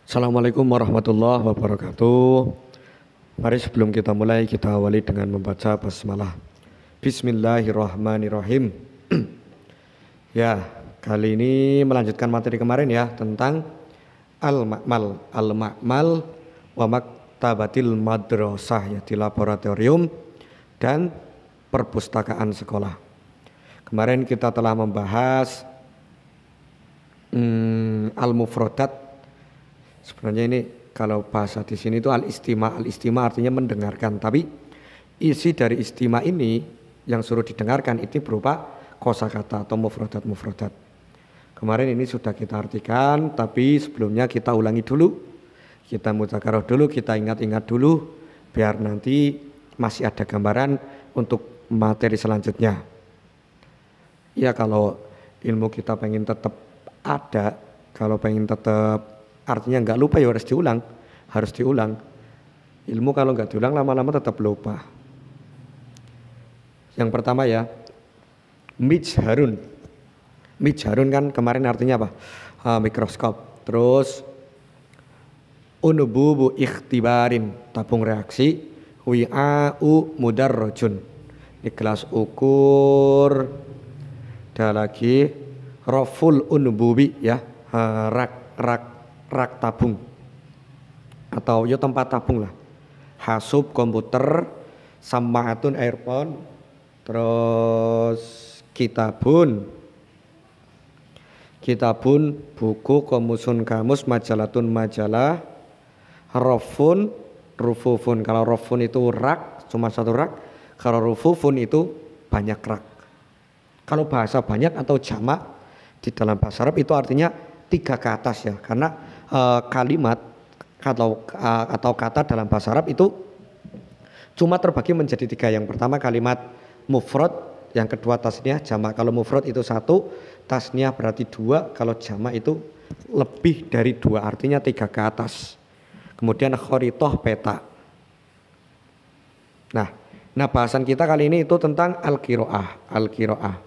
Assalamualaikum warahmatullahi wabarakatuh. Mari sebelum kita mulai kita awali dengan membaca basmalah. Bismillahirrahmanirrahim. Ya, kali ini melanjutkan materi kemarin ya tentang al-ma'mal wa maktabatil madrasah ya di laboratorium dan perpustakaan sekolah. Kemarin kita telah membahas al-mufradat. Sebenarnya ini kalau bahasa di sini itu al-istima. Al-istima artinya mendengarkan, tapi isi dari istima ini yang suruh didengarkan itu berupa kosakata atau mufradat. Kemarin ini sudah kita artikan, tapi sebelumnya kita ulangi dulu. Kita mudzakarah dulu, kita ingat-ingat dulu biar nanti masih ada gambaran untuk materi selanjutnya. Ya kalau ilmu kita pengen tetap ada, kalau pengen tetap artinya nggak lupa ya harus diulang. Ilmu kalau nggak diulang lama-lama tetap lupa. Yang pertama ya, mijharun. Mijharun kan kemarin artinya apa? Mikroskop. Terus unububu ikhtibarin, tabung reaksi. Wi'a'u mudarrajun. Ini gelas ukur. Ada lagi roful unububi ya, rak tabung atau ya tempat tabung lah. Hasub komputer, samaatun earphone, terus kitabun buku, komusun kamus, majalatun majalah, rufufun. Kalau rufun itu rak, cuma satu rak. Kalau rufufun itu banyak rak. Kalau bahasa banyak atau jamak di dalam bahasa Arab itu artinya 3 ke atas ya, karena kalimat atau kata dalam bahasa Arab itu cuma terbagi menjadi 3. Yang pertama kalimat mufrad, yang kedua tasniah, jamak. Kalau mufrad itu 1, tasniah berarti 2, kalau jamak itu lebih dari 2, artinya 3 ke atas. Kemudian kharitoh, peta. Nah bahasan kita kali ini itu tentang al-qiraah.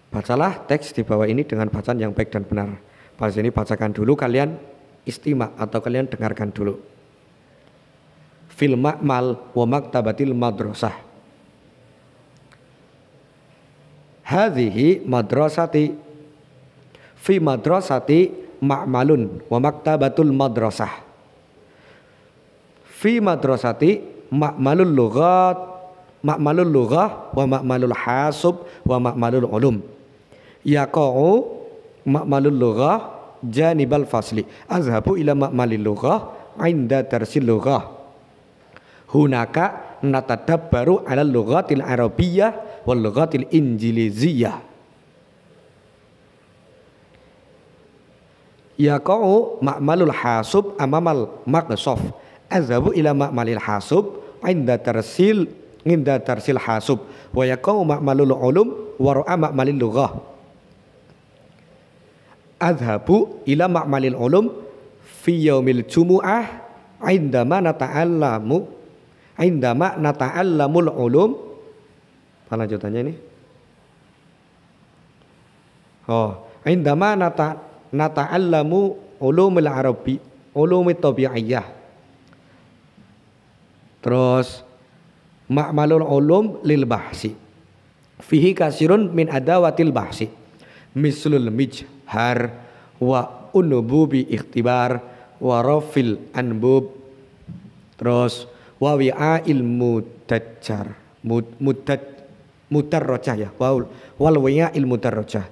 Bacalah teks di bawah ini dengan bacaan yang baik dan benar. Pas ini bacakan dulu, kalian istima atau kalian dengarkan dulu. Fil ma'mal wa maktabatil madrasah. Hadhihi madrasati. Fi madrasati ma'malun wa maktabatul madrasah. Fi madrasati ma'malul lughah wa ma'malul hasub wa ma'malul ulum. Yaqa'u ma'malul lughah janibal fasli. Azhabu ila ma'malil lughah inda darsil lughah. Hunaka natadabbaru ala lughatil arabiyyah wal lughatil injiliziyah. Yaqa'u ma'malul hasub amamal maqsaf. Azhabu ila ma'malil hasub inda darsil hasub wa yaqa'u ma'malul ulum wa ra'a ma'malil lughah. Adhabu ila ma'malil ulum fi yaumil jumu'ah indama nata'allamul ulum. Apa lanjutannya ini? Indama nata'allamu ulumul arabi, ulumit tabi'iyah. Terus ma'malul ulum lil bahsi. Fihi kasirun min adawatil bahsi. Mislul mijhar wa unububi ikhtibar wa rafil anbub. Terus wa wi'a'il mudajjar mudarrajah ya, wal wi'a'il mudarrajah.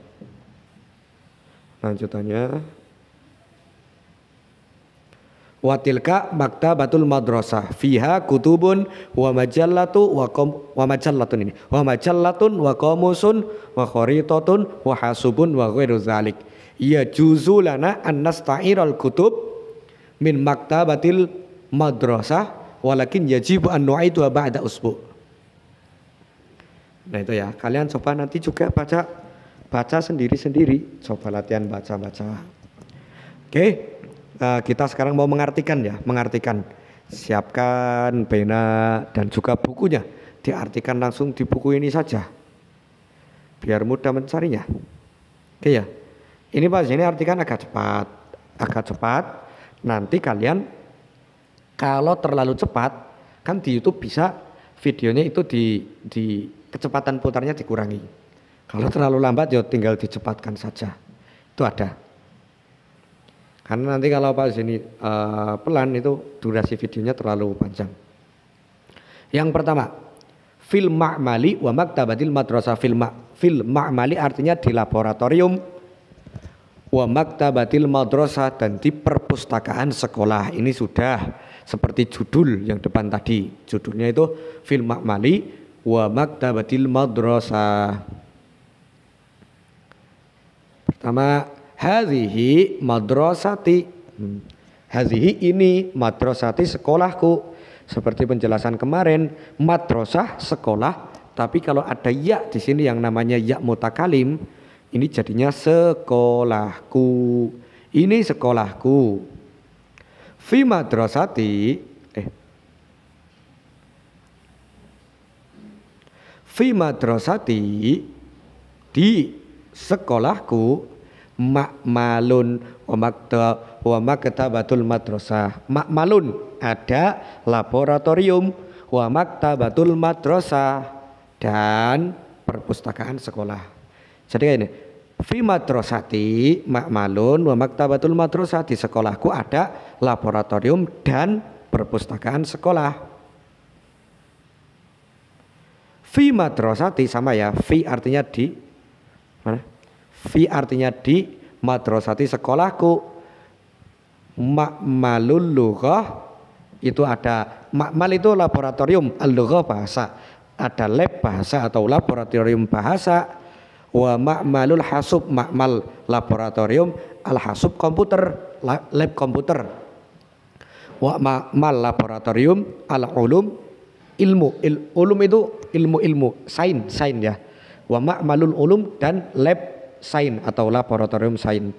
Lanjutannya wa tilka maktabatul madrasah fiha kutubun wa majallatun wa qamusun wa kharitatun wa hasubun wa ghairu zalik. Ya juzu lana an nasta'iral kutub min maktabatil madrasah walakin yajibu an nu'iduha ba'da usbu'. Nah itu ya, kalian coba nanti juga baca sendiri-sendiri, coba latihan baca. Oke. Kita sekarang mau mengartikan. Siapkan pena dan juga bukunya, diartikan langsung di buku ini saja biar mudah mencarinya. Oke ya, ini Pak, ini artikan agak cepat. agak cepat. Nanti kalian kalau terlalu cepat kan di YouTube bisa videonya itu di kecepatan putarnya dikurangi. Kalau terlalu lambat ya tinggal dicepatkan saja. Itu ada. Karena nanti kalau pas ini pelan itu durasi videonya terlalu panjang. Yang pertama, fil ma'mali wa maktabatil madrasah. Fil ma'mali artinya di laboratorium, wa maktabatil madrasah dan di perpustakaan sekolah. Ini sudah seperti judul yang depan tadi. Judulnya itu fil ma'mali wa maktabatil madrasah. Pertama, hadhihi madrasati. Hadhihi ini madrasati sekolahku. Seperti penjelasan kemarin, madrasah sekolah, tapi kalau ada ya di sini yang namanya ya mutakalim, ini jadinya sekolahku. Ini sekolahku. Fi madrasati Fi madrasati di sekolahku ma'malun wa maktabatul madrasah. Ma'malun ada laboratorium, wa maktabatul madrasah dan perpustakaan sekolah. Jadi kayak ini, fi madrasati ma'malun wa maktabatul madrasah, di sekolahku ada laboratorium dan perpustakaan sekolah. Fi madrasati sama ya, fi artinya di mana? Fi artinya di, madrasati sekolahku. Ma'malul lughah itu ada, ma'mal itu laboratorium, al-lughah bahasa, ada lab bahasa atau laboratorium bahasa. Wa ma'malul hasub, ma'mal laboratorium, al-hasub komputer, lab komputer. Wa ma'mal laboratorium, al-ulum ilmu, ulum itu ilmu sains ya. Wa ma'malul ulum dan lab sains atau laboratorium sains.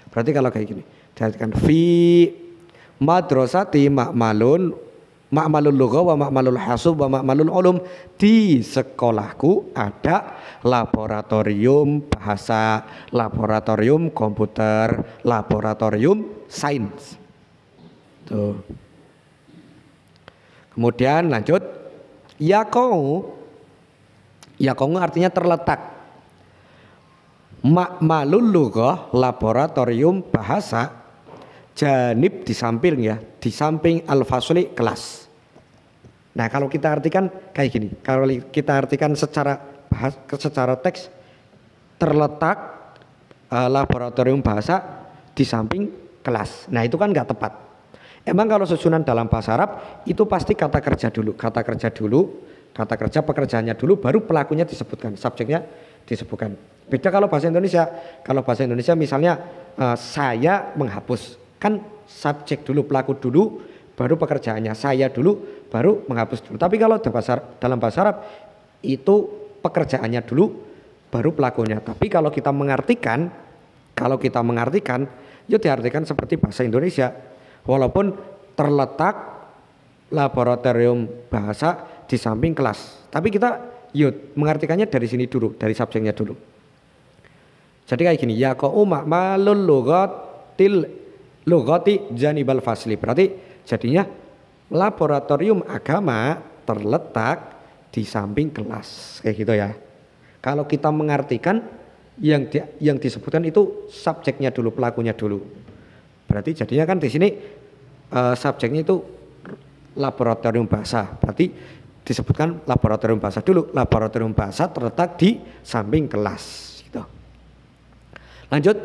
Berarti kalau kayak gini, diartikan fi madrasati ma'malul lughah wa ma'malul hasub wa ma'malul ulum, di sekolahku ada laboratorium bahasa, laboratorium komputer, laboratorium sains. Tuh. Kemudian lanjut, yaqau artinya terletak. Ma'malul lughah laboratorium bahasa, janib di samping ya, di samping al-fasli kelas. Nah kalau kita artikan kayak gini, kalau kita artikan secara teks, terletak laboratorium bahasa di samping kelas. Nah itu kan nggak tepat. Emang kalau susunan dalam bahasa Arab itu pasti kata kerja dulu, kata kerja pekerjaannya dulu, baru pelakunya disebutkan, subjeknya disebutkan. Beda kalau bahasa Indonesia. Kalau bahasa Indonesia misalnya saya menghapus, kan subjek dulu, pelaku dulu, baru pekerjaannya. Saya dulu, baru menghapus dulu. Tapi kalau dalam bahasa Arab itu pekerjaannya dulu, baru pelakunya. Tapi kalau kita mengartikan, itu diartikan seperti bahasa Indonesia. Walaupun terletak laboratorium bahasa di samping kelas, tapi kita mengartikannya dari sini dulu, dari subjeknya dulu. Jadi kayak gini, yaqa'u ma'malul lughati janibal fasli. Berarti jadinya laboratorium agama terletak di samping kelas, kayak gitu ya. Kalau kita mengartikan yang disebutkan itu subjeknya dulu, pelakunya dulu. Berarti jadinya kan di sini subjeknya itu laboratorium bahasa. Berarti disebutkan laboratorium bahasa dulu. Laboratorium bahasa terletak di samping kelas. Gitu. Lanjut,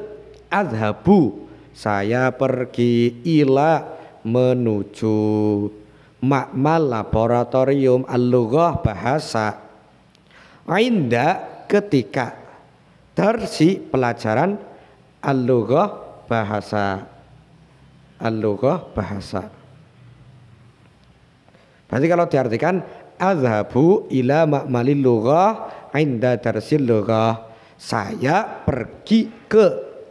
azhabu, saya pergi, ila menuju, ma'mal laboratorium al-lughah bahasa, inda ketika, darsi pelajaran al-lughah bahasa. Al-lughah bahasa. Berarti kalau diartikan azhabu ila ma'malil lughah inda darsil lughah, saya pergi ke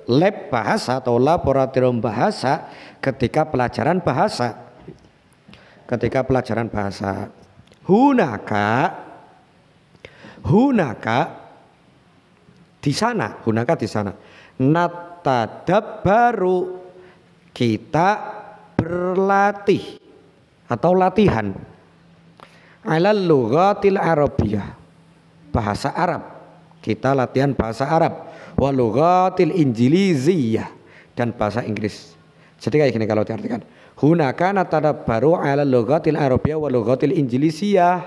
lab bahasa atau laboratorium bahasa ketika pelajaran bahasa. Ketika pelajaran bahasa. Hunaka di sana. Natadabbaru, kita berlatih atau latihan alal lughatil arabiyyah, bahasa Arab. Kita latihan bahasa Arab, wa lughatil injiliziyah, dan bahasa Inggris. Jadi kayak gini kalau diartikan. Hunaka natadabbaru alal lughatil arabiyyah wa lughatil injiliziyah.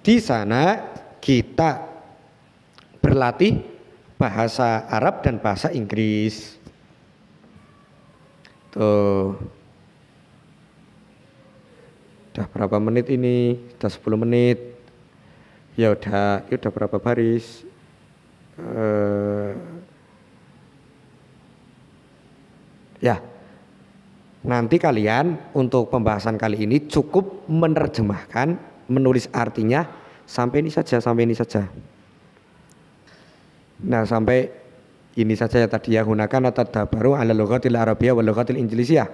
Di sana kita berlatih bahasa Arab dan bahasa Inggris. Tuh. Udah berapa menit ini? Udah 10 menit. Ya udah berapa baris? Ya. Nanti kalian untuk pembahasan kali ini cukup menerjemahkan, menulis artinya sampai ini saja. Nah, sampai ini saja ya tadi ya, gunakan atadabbaru ala lughatil arabiyyah wa lughatil injiliziyah.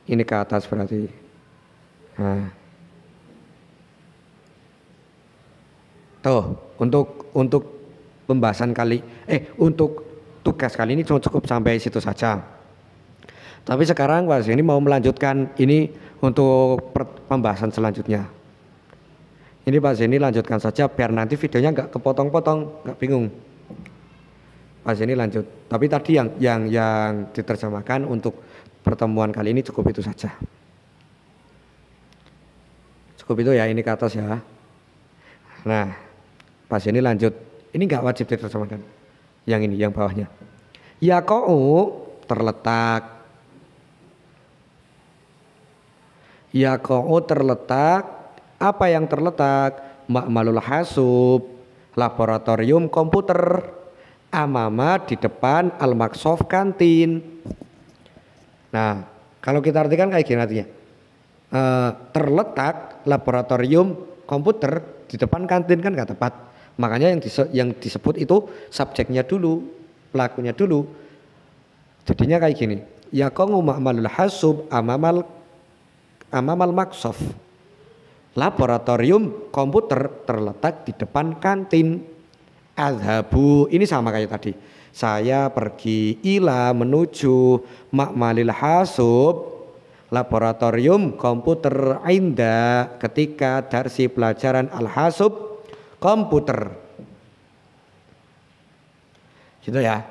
Ini ke atas berarti. Nah. Tuh, untuk pembahasan untuk tugas kali ini cukup sampai situ saja. Tapi sekarang Pak Zeni mau melanjutkan ini untuk pembahasan selanjutnya. Ini Pak Zeni lanjutkan saja biar nanti videonya nggak kepotong-potong, nggak bingung. Pak Zeni lanjut. Tapi tadi yang diterjemahkan untuk pertemuan kali ini cukup itu saja. Cukup itu ya, ini ke atas ya. Nah, Pak Zeni lanjut. Ini nggak wajib diterjemahkan. Yang ini, yang bawahnya. Yaqa'u terletak. Yaqa'u terletak. Apa yang terletak? Ma'malul hasub, laboratorium komputer, amama di depan al-maksof kantin. Nah, kalau kita artikan kayak gini artinya. Terletak laboratorium komputer di depan kantin kan gak tepat. Makanya yang disebut itu subjeknya dulu, pelakunya dulu. Jadinya kayak gini. Yaqa'u ma'malul hasub amamal maksof. Laboratorium komputer terletak di depan kantin. Azhabu, ini sama kayak tadi. Saya pergi ila menuju ma'malil hasub, laboratorium komputer inda ketika darsi pelajaran al-hasub komputer. Gitu ya.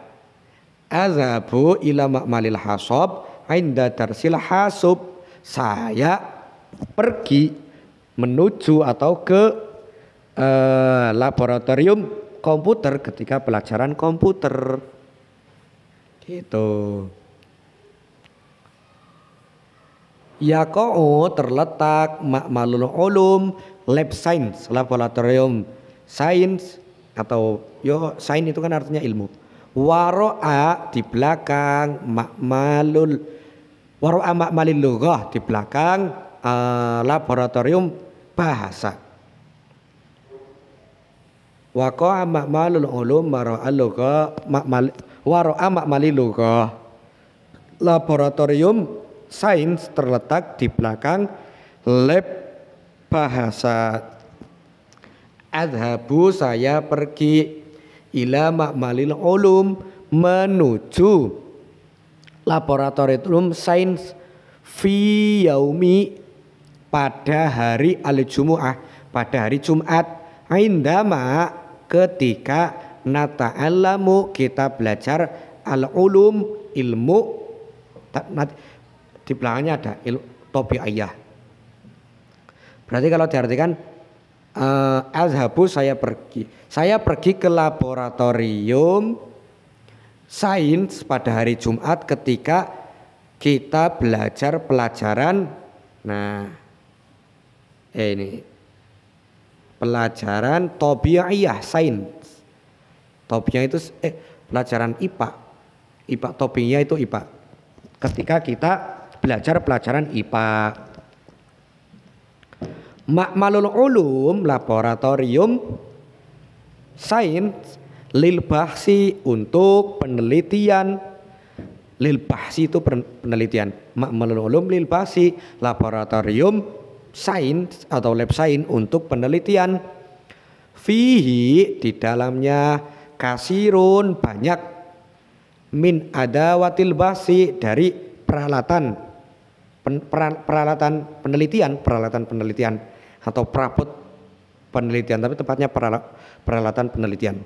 Azhabu ila ma'malil hasub inda darsil hasub. Saya pergi menuju atau ke laboratorium komputer ketika pelajaran komputer. Gitu. Yaqa'u terletak ma'malul ulum, lab science, laboratorium sains atau sains itu kan artinya ilmu. Waro'a di belakang waro'a ma'malil lughah di belakang laboratorium bahasa. Waqa'a ma'malul ulum waro'a ma'malil lughah. Laboratorium sains terletak di belakang lab bahasa. Adhabu saya pergi ila ma'malil ulum menuju laboratorium sains fi yaumi pada hari al-jumu'ah, pada hari Jumat, indama ketika nata'allamu kita belajar al-ulum ilmu, di belakangnya ada tabi'iyah. Berarti kalau diartikan azhabu saya pergi ke laboratorium sains pada hari Jumat ketika kita belajar pelajaran ini pelajaran tabi'iyah sains. Tabi'iyah itu pelajaran IPA. Tabi'iyah itu IPA. Ketika kita belajar pelajaran IPA. Ma'malul ulum laboratorium sains lil bahsi untuk penelitian. Lil bahsi itu penelitian. Ma'malul ulum lil bahsi laboratorium sains atau lab sains untuk penelitian. Fihi di dalamnya kasirun banyak min adawatil bahsi dari peralatan penelitian atau perabot penelitian, tapi tepatnya peralatan penelitian.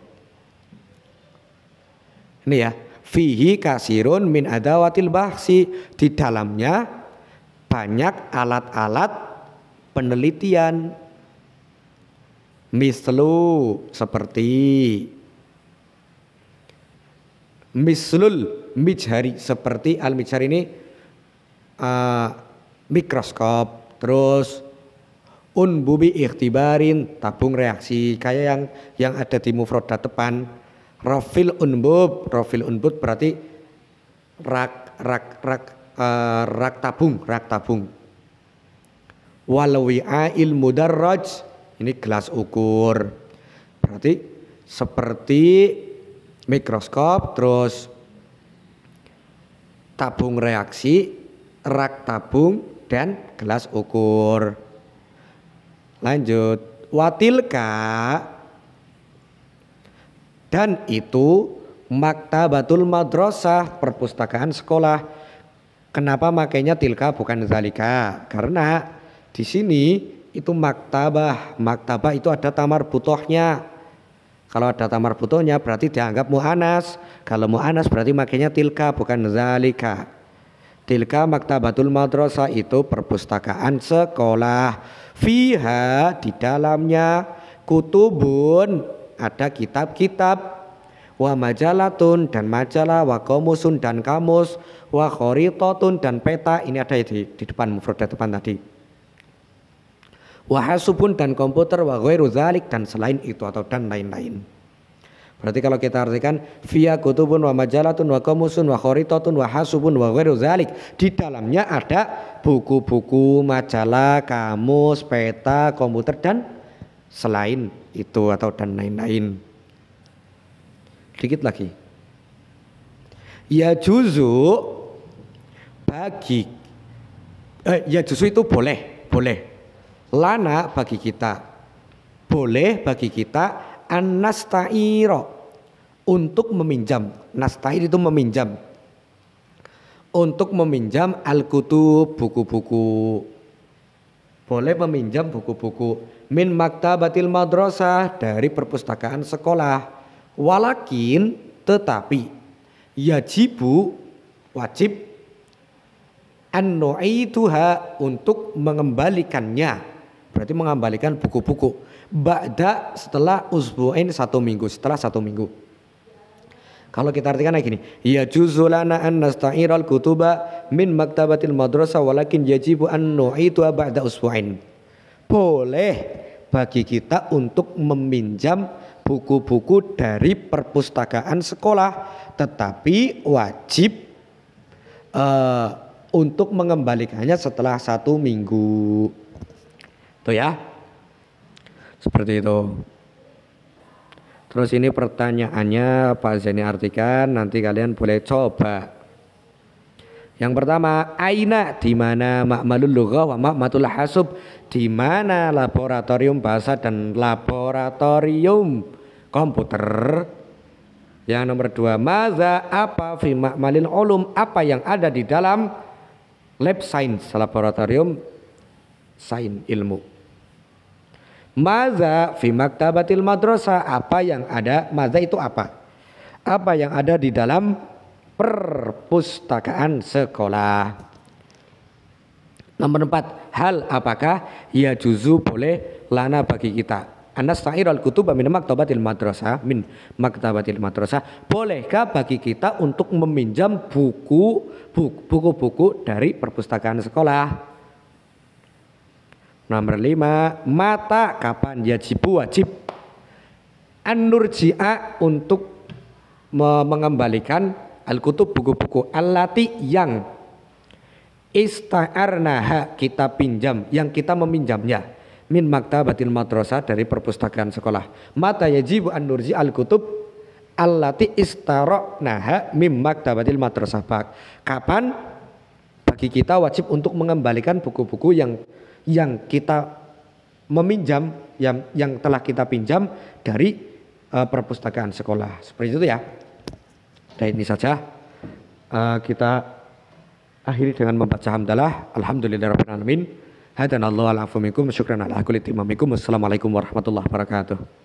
Ini ya, fihi kasirun min adawatil bahsi, di dalamnya banyak alat-alat penelitian. Mislu, seperti mislul mijhari, seperti al-mijhar ini mikroskop, terus unbubi ikhtibarin, tabung reaksi, kayak yang ada di mufrodat depan. Rofil unbub berarti rak tabung. Walwi'ail mudarraj, ini gelas ukur, berarti seperti mikroskop, terus tabung reaksi, rak tabung, dan gelas ukur. Lanjut, watilka, dan itu maktabatul madrasah, perpustakaan sekolah. Kenapa makanya tilka bukan zalika? Karena di sini itu maktabah itu ada tamar butohnya. Kalau ada tamar butohnya berarti dianggap mu'anas. Kalau mu'anas berarti makanya tilka bukan zalika. Tilka maktabatul madrasah, itu perpustakaan sekolah. Fiha, di dalamnya, kutubun, ada kitab-kitab, wa majalatun, dan majalah, wa komusun, dan kamus, wa khoritatun, dan peta. Ini ada di depan mufradat depan tadi. Wa hasubun, dan komputer, wa ghairu dzalik, dan selain itu atau dan lain-lain. Berarti kalau kita artikan fiha kutubun wa majalatun wa komusun wa khoritatun wa hasubun wa ghairu dzalik, di dalamnya ada buku-buku, majalah, kamus, peta, komputer, dan selain itu atau dan lain-lain. Dikit lagi. Ya juzu, bagi ya juzu itu boleh. Lana, bagi kita, boleh bagi kita, an-nasta'iro, untuk meminjam. Nasta'ir itu meminjam. Untuk meminjam al-kutub, buku-buku. Boleh meminjam buku-buku min maktabatil madrasah, dari perpustakaan sekolah. Walakin, tetapi, yajibu, wajib, an-nu'ituha, untuk mengembalikannya. Berarti mengembalikan buku-buku ba'da, setelah usbu'in, 1 minggu, setelah 1 minggu. Kalau kita artikan kayak gini, ya juzulana an nasta'iral kutuba min maktabatil madrasah walakin yajibu an nu'ituha ba'da usbu'in. Boleh bagi kita untuk meminjam buku-buku dari perpustakaan sekolah, tetapi wajib untuk mengembalikannya setelah 1 minggu. Tuh ya, seperti itu. Terus ini pertanyaannya Pak Zaini artikan, nanti kalian boleh coba. Yang pertama, aina, di mana ma'malul lughah wa ma'matul hasub, di mana laboratorium bahasa dan laboratorium komputer. Yang nomor 2, maza, apa fi ma'malil ulum, apa yang ada di dalam lab science, laboratorium sains ilmu. Maza fi maktabatil madrasah, apa yang ada, maza itu apa? Apa yang ada di dalam perpustakaan sekolah. Nomor 4, hal, apakah ya juzu, boleh, lana, bagi kita, anasta'irul kutuba min maktabatil madrasah, bolehkah bagi kita untuk meminjam buku-buku dari perpustakaan sekolah. Nomor 5, mata, kapan, yajibu, wajib, an-nurji'a, untuk mengembalikan al-kutub, buku-buku, allati, yang ista'arnaha, kita pinjam, yang kita meminjamnya, min maktabatil madrasah, dari perpustakaan sekolah. Mata yajibu an-nurji al-kutub allati istaroknaha min maktabatil madrasah. Kapan bagi kita wajib untuk mengembalikan buku-buku yang kita meminjam, yang telah kita pinjam dari perpustakaan sekolah. Seperti itu ya. Dan ini saja kita akhiri dengan membaca hamdalah. Alhamdulillahirabbil alamin. Hadanallahu ala afu minkum, syukran ala kulli timamikum. Wassalamualaikum warahmatullahi wabarakatuh.